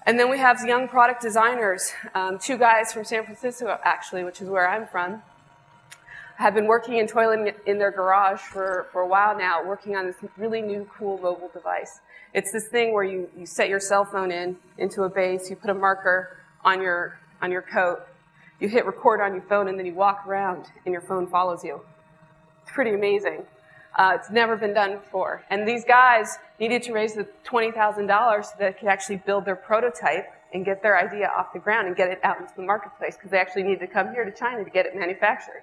And then we have young product designers, two guys from San Francisco, actually, which is where I'm from, have been working and toiling in their garage for a while now, working on this really new, cool mobile device. It's this thing where you set your cell phone into a base, you put a marker on your coat, you hit record on your phone, and then you walk around, and your phone follows you. It's pretty amazing. It's never been done before. And these guys needed to raise the $20,000 so they could actually build their prototype and get their idea off the ground and get it out into the marketplace, because they actually needed to come here to China to get it manufactured.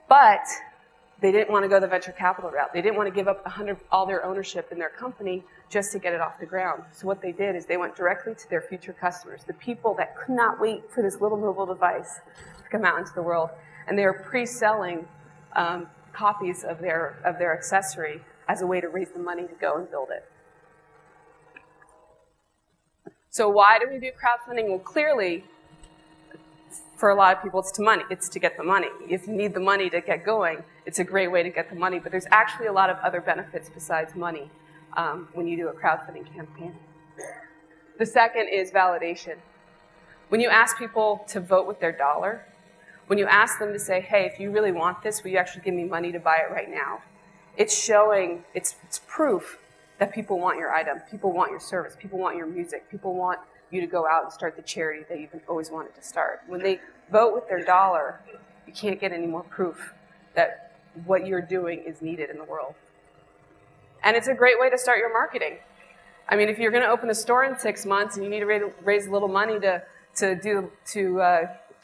But they didn't want to go the venture capital route. They didn't want to give up all their ownership in their company just to get it off the ground. So what they did is they went directly to their future customers, the people that could not wait for this little mobile device to come out into the world. And they were pre-selling copies of their accessory as a way to raise the money to go and build it. So why do we do crowdfunding? Well, clearly, for a lot of people, it's to get the money. If you need the money to get going, it's a great way to get the money. But there's actually a lot of other benefits besides money when you do a crowdfunding campaign. The second is validation. When you ask people to vote with their dollar, when you ask them to say, hey, if you really want this, will you actually give me money to buy it right now? It's showing, it's proof that people want your item, people want your service, people want your music, people want you to go out and start the charity that you've always wanted to start. When they vote with their dollar, you can't get any more proof that what you're doing is needed in the world. And it's a great way to start your marketing. I mean, if you're going to open a store in 6 months and you need to raise a little money to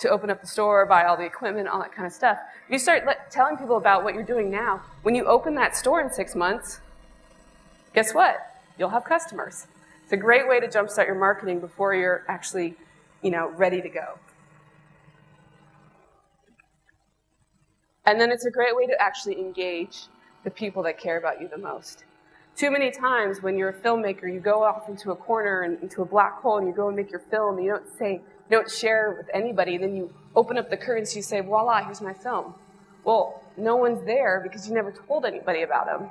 open up the store, buy all the equipment, all that kind of stuff. If you start telling people about what you're doing now, when you open that store in 6 months, guess what? You'll have customers. It's a great way to jumpstart your marketing before you're actually, ready to go. And then it's a great way to actually engage the people that care about you the most. Too many times when you're a filmmaker, you go off into a corner and into a black hole and you go and make your film and you don't share it with anybody, and then you open up the curtains, you say, voila, here's my film. Well, no one's there because you never told anybody about them.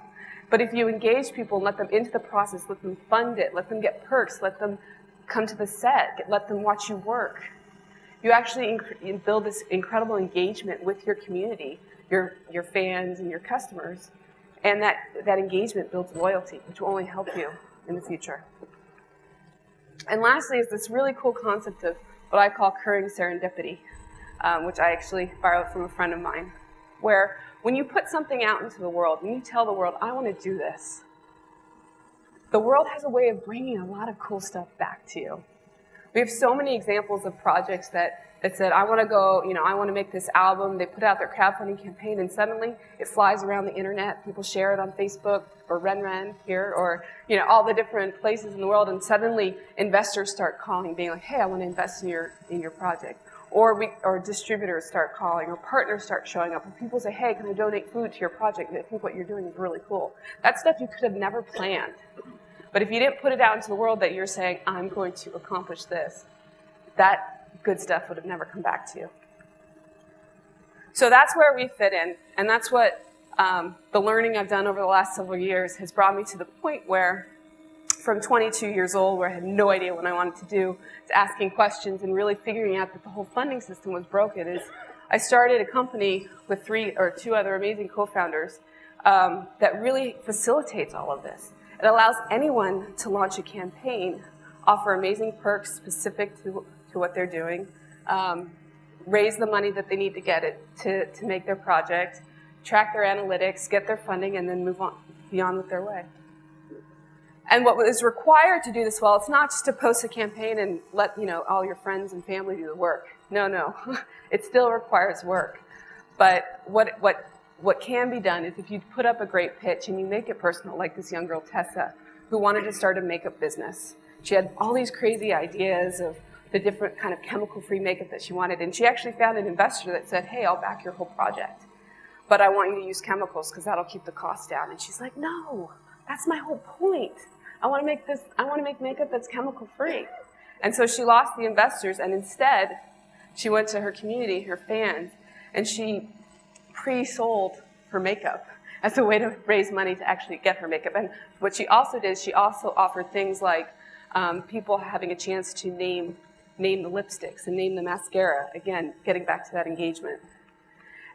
But if you engage people and let them into the process, let them fund it, let them get perks, let them come to the set, let them watch you work, you actually build this incredible engagement with your community, your fans and your customers, and that engagement builds loyalty, which will only help you in the future. And lastly is this really cool concept of what I call occurring serendipity, which I actually borrowed from a friend of mine, where when you put something out into the world and you tell the world, I want to do this, the world has a way of bringing a lot of cool stuff back to you. We have so many examples of projects that said, I want to go, I want to make this album. They put out their crowdfunding campaign and suddenly it flies around the internet. People share it on Facebook or Renren here or, all the different places in the world, and suddenly investors start calling, being like, hey, I want to invest in your project. Or distributors start calling, or partners start showing up, and people say, hey, can I donate food to your project? I think what you're doing is really cool. That stuff you could have never planned. But if you didn't put it out into the world that you're saying, I'm going to accomplish this, that good stuff would have never come back to you. So that's where we fit in, and that's what the learning I've done over the last several years has brought me to the point where, from 22 years old, where I had no idea what I wanted to do, to asking questions and really figuring out that the whole funding system was broken, is I started a company with two other amazing co-founders that really facilitates all of this. It allows anyone to launch a campaign, offer amazing perks specific to what they're doing, raise the money that they need to get it to make their project, track their analytics, get their funding, and then move on beyond with their way. And what is required to do this well, it's not just to post a campaign and let all your friends and family do the work. No. It still requires work. But what can be done is if you put up a great pitch and you make it personal, like this young girl, Tessa, who wanted to start a makeup business. She had all these crazy ideas of the different kind of chemical-free makeup that she wanted, and she actually found an investor that said, hey, I'll back your whole project, but I want you to use chemicals because that'll keep the cost down. And she's like, no, that's my whole point. I want to make makeup that's chemical-free. And so she lost the investors, and instead, she went to her community, her fans, and she pre-sold her makeup as a way to raise money to actually get her makeup. And what she also did, she also offered things like people having a chance to name the lipsticks and name the mascara. Again, getting back to that engagement.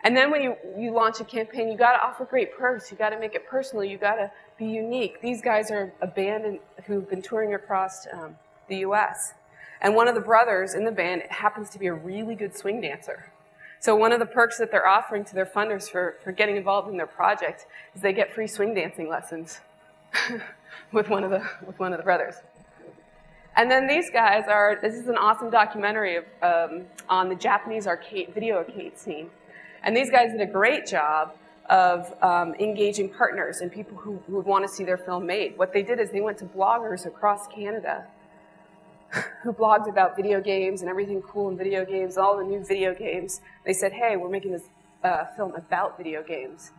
And then when you launch a campaign, you got to offer great perks. You got to make it personal. You got to be unique. These guys are a band who've been touring across the U.S. And one of the brothers in the band happens to be a really good swing dancer. So one of the perks that they're offering to their funders for getting involved in their project is they get free swing dancing lessons with one of the brothers. And then these guys this is an awesome documentary on the Japanese video arcade scene. And these guys did a great job of engaging partners and people who would want to see their film made. What they did is they went to bloggers across Canada who blogged about video games and everything cool in video games, all the new video games. They said, hey, we're making this film about video games.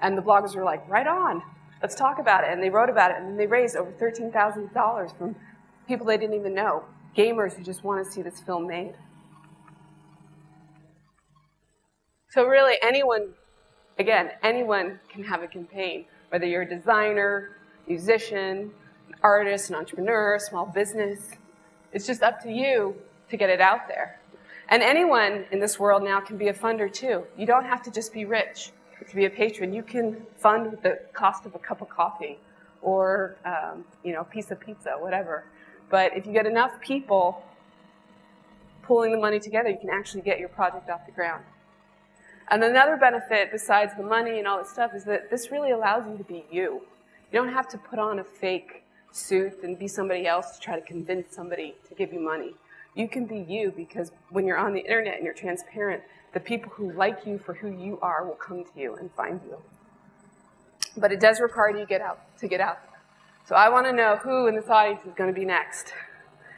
And the bloggers were like, right on, let's talk about it. And they wrote about it, and they raised over $13,000 from people they didn't even know, gamers who just want to see this film made. So really, anyone can have a campaign, whether you're a designer, musician, an artist, an entrepreneur, small business. It's just up to you to get it out there. And anyone in this world now can be a funder too. You don't have to just be rich to be a patron. You can fund with the cost of a cup of coffee or a piece of pizza, whatever. But if you get enough people pulling the money together, you can actually get your project off the ground. And another benefit, besides the money and all this stuff, is that this really allows you to be you. You don't have to put on a fake suit and be somebody else to try to convince somebody to give you money. You can be you, because when you're on the internet and you're transparent, the people who like you for who you are will come to you and find you. But it does require you to get out there. So I want to know who in this audience is going to be next,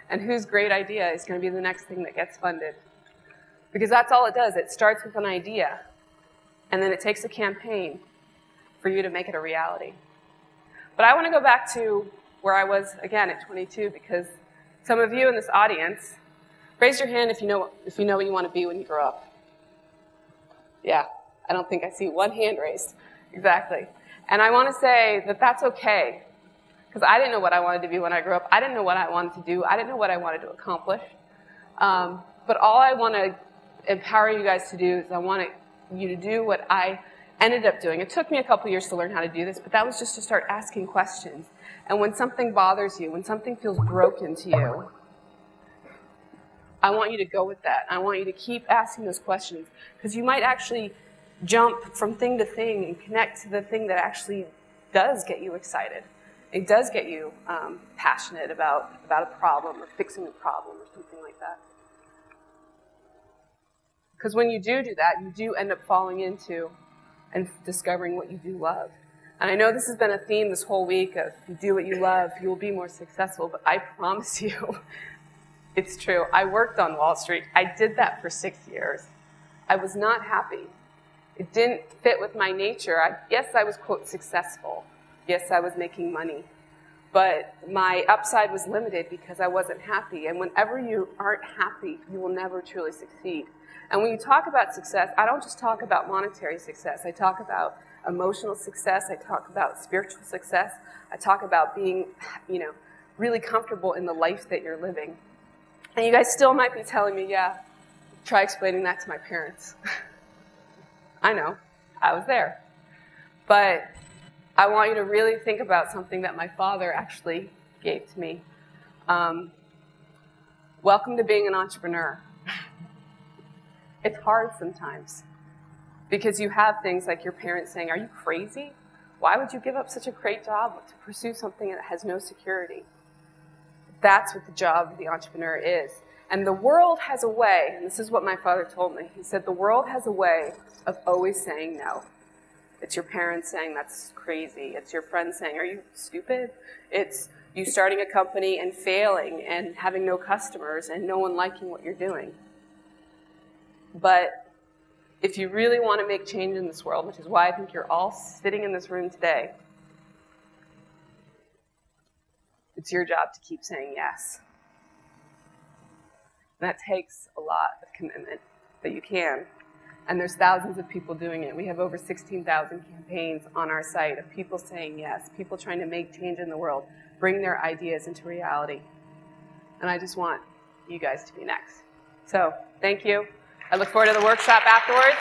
and whose great idea is going to be the next thing that gets funded. Because that's all it does. It starts with an idea, and then it takes a campaign for you to make it a reality. But I want to go back to where I was, again, at 22, because some of you in this audience, raise your hand if you know what you want to be when you grow up. Yeah, I don't think I see one hand raised. Exactly. And I want to say that that's okay, because I didn't know what I wanted to be when I grew up. I didn't know what I wanted to do. I didn't know what I wanted to accomplish. But all I want to empower you guys to do is I want you to do what I ended up doing. It took me a couple years to learn how to do this, but that was just to start asking questions. And when something bothers you, when something feels broken to you, I want you to go with that. I want you to keep asking those questions, because you might actually jump from thing to thing and connect to the thing that actually does get you excited. It does get you passionate about a problem or fixing a problem or something like that. Because when you do that, you do end up falling into and discovering what you do love. And I know this has been a theme this whole week of, if you do what you love, you will be more successful. But I promise you, it's true. I worked on Wall Street. I did that for 6 years. I was not happy. It didn't fit with my nature. Yes, I was, quote, successful. Yes, I was making money. But my upside was limited because I wasn't happy. And whenever you aren't happy, you will never truly succeed. And when you talk about success, I don't just talk about monetary success. I talk about emotional success. I talk about spiritual success. I talk about being, really comfortable in the life that you're living. And you guys still might be telling me, yeah, try explaining that to my parents. I know, I was there. But I want you to really think about something that my father actually gave to me. Welcome to being an entrepreneur. It's hard sometimes, because you have things like your parents saying, are you crazy? Why would you give up such a great job to pursue something that has no security? That's what the job of the entrepreneur is. And the world has a way, and this is what my father told me. He said, the world has a way of always saying no. It's your parents saying that's crazy. It's your friends saying, are you stupid? It's you starting a company and failing and having no customers and no one liking what you're doing. But if you really want to make change in this world, which is why I think you're all sitting in this room today, it's your job to keep saying yes. And that takes a lot of commitment, but you can. And there's thousands of people doing it. We have over 16,000 campaigns on our site of people saying yes, people trying to make change in the world, bring their ideas into reality. and I just want you guys to be next. So thank you. I look forward to the workshop afterwards.